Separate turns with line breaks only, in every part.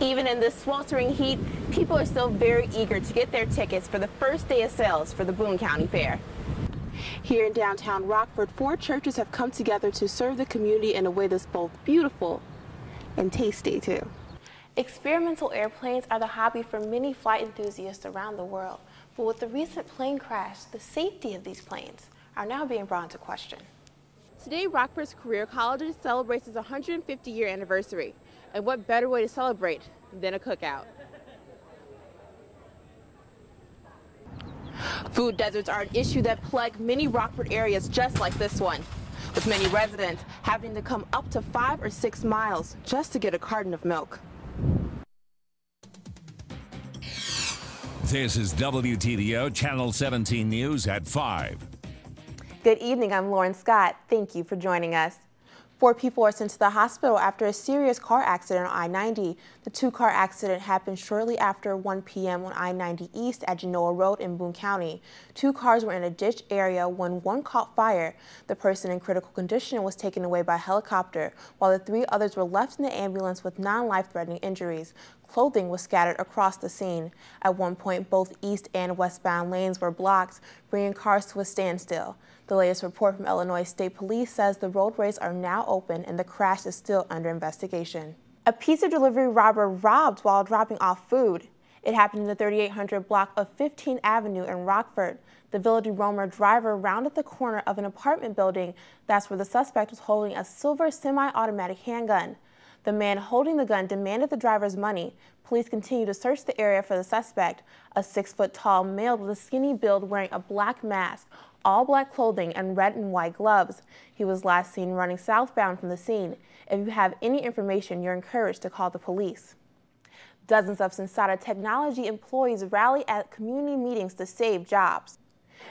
Even in this sweltering heat, people are still very eager to get their tickets for the first day of sales for the Boone County Fair. Here in downtown Rockford, 4 churches have come together to serve the community in a way that's both beautiful and tasty, too. Experimental airplanes are the hobby for many flight enthusiasts around the world. But with the recent plane crash, the safety of these planes are now being brought into question. Today, Rockford's Career College celebrates its 150-year anniversary. And what better way to celebrate than a cookout? Food deserts are an issue that plague many Rockford areas just like this one, with many residents having to come up to 5 or 6 miles just to get a carton of milk.
This is WTDO Channel 17 News at 5.
Good evening, I'm Lauren Scott. Thank you for joining us. 4 people are sent to the hospital after a serious car accident on I-90. The 2-car accident happened shortly after 1 p.m. on I-90 East at Genoa Road in Boone County. 2 cars were in a ditch area when one caught fire. The person in critical condition was taken away by helicopter, while the 3 others were left in the ambulance with non-life-threatening injuries. Clothing was scattered across the scene. At one point, both east and westbound lanes were blocked, bringing cars to a standstill. The latest report from Illinois State Police says the roadways are now open and the crash is still under investigation. A pizza delivery robber robbed while dropping off food. It happened in the 3800 block of 15th Avenue in Rockford. The Village Roamer driver rounded the corner of an apartment building. That's where the suspect was holding a silver semi-automatic handgun. The man holding the gun demanded the driver's money. Police continue to search the area for the suspect, a 6-foot-tall male with a skinny build wearing a black mask, all black clothing, and red and white gloves. He was last seen running southbound from the scene. If you have any information, you're encouraged to call the police. Dozens of Sensata Technology employees rally at community meetings to save jobs.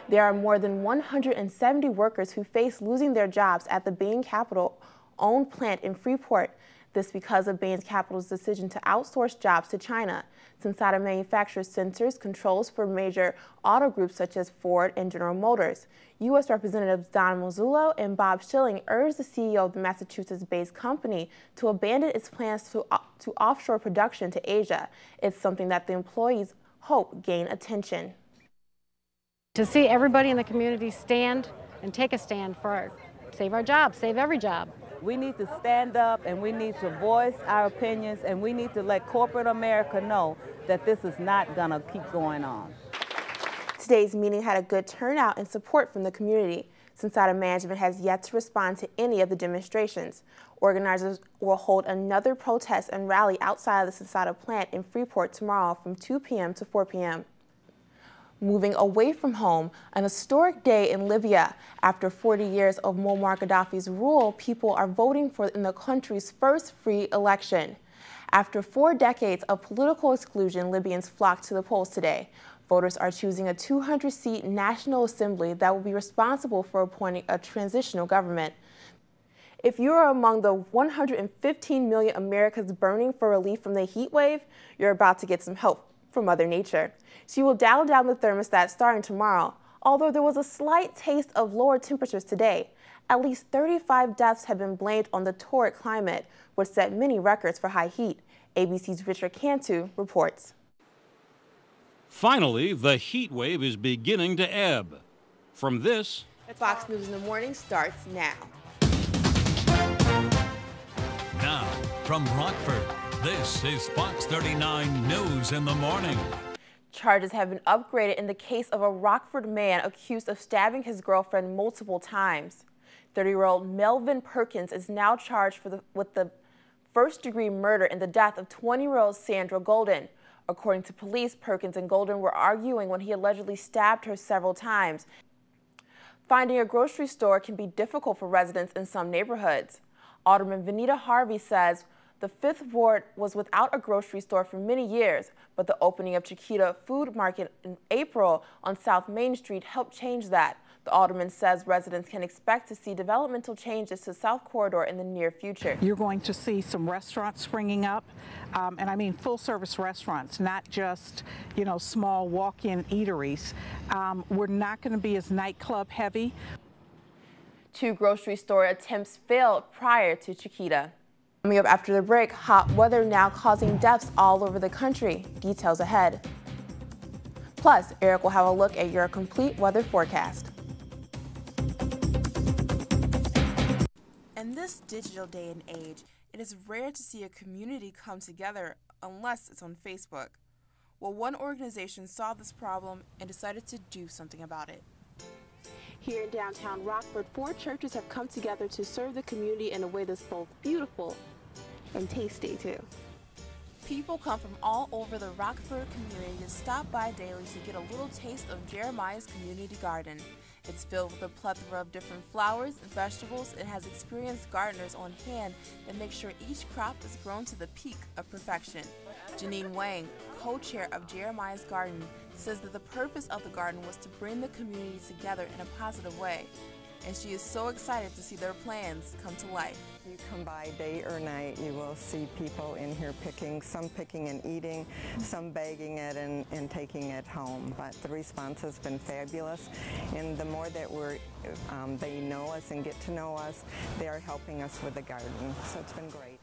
There are more than 170 workers who face losing their jobs at the Bain Capital-owned plant in Freeport. This because of Bain Capital's decision to outsource jobs to China. Sensata manufactures sensors, controls for major auto groups such as Ford and General Motors. U.S. Representatives Don Mazzullo and Bob Schilling urged the CEO of the Massachusetts-based company to abandon its plans to offshore production to Asia. It's something that the employees hope gain attention.
To see everybody in the community stand and take a stand for save our jobs, save every job.
We need to stand up and we need to voice our opinions and we need to let corporate America know that this is not going to keep going on.
Today's meeting had a good turnout and support from the community. Sensata management has yet to respond to any of the demonstrations. Organizers will hold another protest and rally outside of the Sensata plant in Freeport tomorrow from 2 p.m. to 4 p.m. Moving away from home, an historic day in Libya. After 40 years of Muammar Gaddafi's rule, people are voting in the country's first free election. After 4 decades of political exclusion, Libyans flocked to the polls today. Voters are choosing a 200-seat National Assembly that will be responsible for appointing a transitional government. If you are among the 115 million Americans burning for relief from the heat wave, you're about to get some help from Mother Nature. She will dial down the thermostat starting tomorrow, although there was a slight taste of lower temperatures today. At least 35 deaths have been blamed on the torrid climate, which set many records for high heat. ABC's Richard Cantu reports.
Finally, the heat wave is beginning to ebb. From this,
Fox News in the Morning starts now.
Now, from Rockford, this is Fox 39 News in the Morning.
Charges have been upgraded in the case of a Rockford man accused of stabbing his girlfriend multiple times. 30-year-old Melvin Perkins is now charged with the first-degree murder in the death of 20-year-old Sandra Golden. According to police, Perkins and Golden were arguing when he allegedly stabbed her several times. Finding a grocery store can be difficult for residents in some neighborhoods. Alderman Vanita Harvey says the 5th Ward was without a grocery store for many years, but the opening of Chiquita Food Market in April on South Main Street helped change that. The alderman says residents can expect to see developmental changes to South Corridor in the near future.
You're going to see some restaurants springing up, and I mean full-service restaurants, not just, small walk-in eateries. We're not going to be as nightclub heavy.
2 grocery store attempts failed prior to Chiquita. Coming up after the break, hot weather now causing deaths all over the country. Details ahead. Plus, Eric will have a look at your complete weather forecast. In this digital day and age, it is rare to see a community come together unless it's on Facebook. Well, one organization saw this problem and decided to do something about it. Here in downtown Rockford, 4 churches have come together to serve the community in a way that's both beautiful and tasty, too. People come from all over the Rockford community to stop by daily to get a little taste of Jeremiah's community garden. It's filled with a plethora of different flowers and vegetables and has experienced gardeners on hand that make sure each crop is grown to the peak of perfection. Janine Wang, co-chair of Jeremiah's Garden, says that the purpose of the garden was to bring the community together in a positive way. And she is so excited to see their plans come to life.
You come by day or night, you will see people in here picking, some picking and eating, some bagging it and taking it home. But the response has been fabulous, and the more that they know us and get to know us, they are helping us with the garden, so it's been great.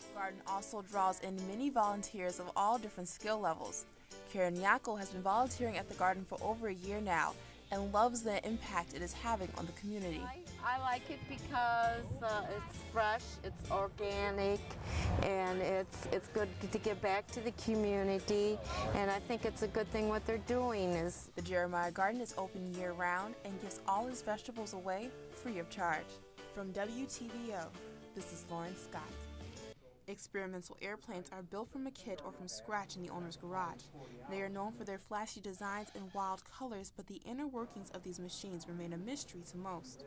The garden also draws in many volunteers of all different skill levels. Karen Yackel has been volunteering at the garden for over a year now and loves the impact it is having on the community.
I like it because it's fresh, it's organic, and it's good to give back to the community, and I think it's a good thing what they're doing.
The Jeremiah Garden is open year-round and gives all his vegetables away free of charge. From WTVO, this is Lauren Scott. Experimental airplanes are built from a kit or from scratch in the owner's garage. They are known for their flashy designs and wild colors, but the inner workings of these machines remain a mystery to most.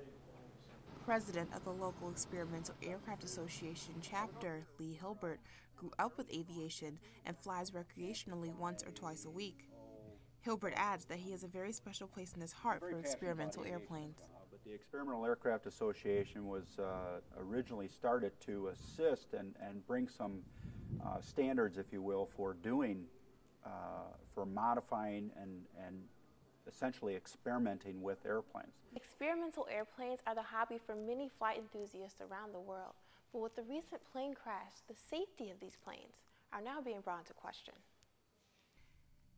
President of the local Experimental Aircraft Association chapter, Lee Hilbert, grew up with aviation and flies recreationally once or twice a week. Hilbert adds that he has a very special place in his heart for experimental airplanes.
The Experimental Aircraft Association was originally started to assist and bring some standards, if you will, for doing, for modifying and essentially experimenting with airplanes.
Experimental airplanes are the hobby for many flight enthusiasts around the world, but with the recent plane crash, the safety of these planes are now being brought into question.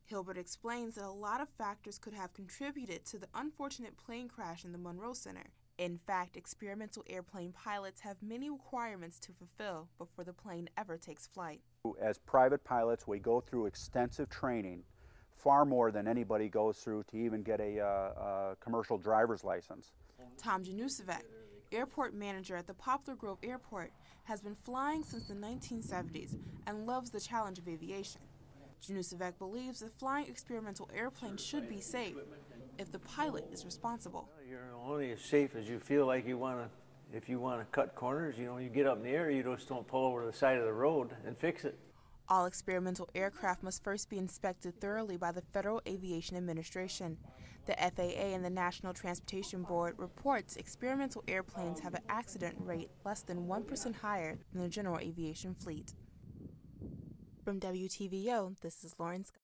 Hilbert explains that a lot of factors could have contributed to the unfortunate plane crash in the Monroe Center. In fact, experimental airplane pilots have many requirements to fulfill before the plane ever takes flight.
As private pilots, we go through extensive training, far more than anybody goes through to even get a commercial driver's license.
Tom Janusevec, airport manager at the Poplar Grove Airport, has been flying since the 1970s and loves the challenge of aviation. Janusevec believes that flying experimental airplanes should be safe if the pilot is responsible.
You're only as safe as you feel like you want to. If you want to cut corners, you get up in the air, you just don't pull over to the side of the road and fix it.
All experimental aircraft must first be inspected thoroughly by the Federal Aviation Administration. The FAA and the National Transportation Board reports experimental airplanes have an accident rate less than 1% higher than the general aviation fleet. From WTVO, this is Lauren Scott.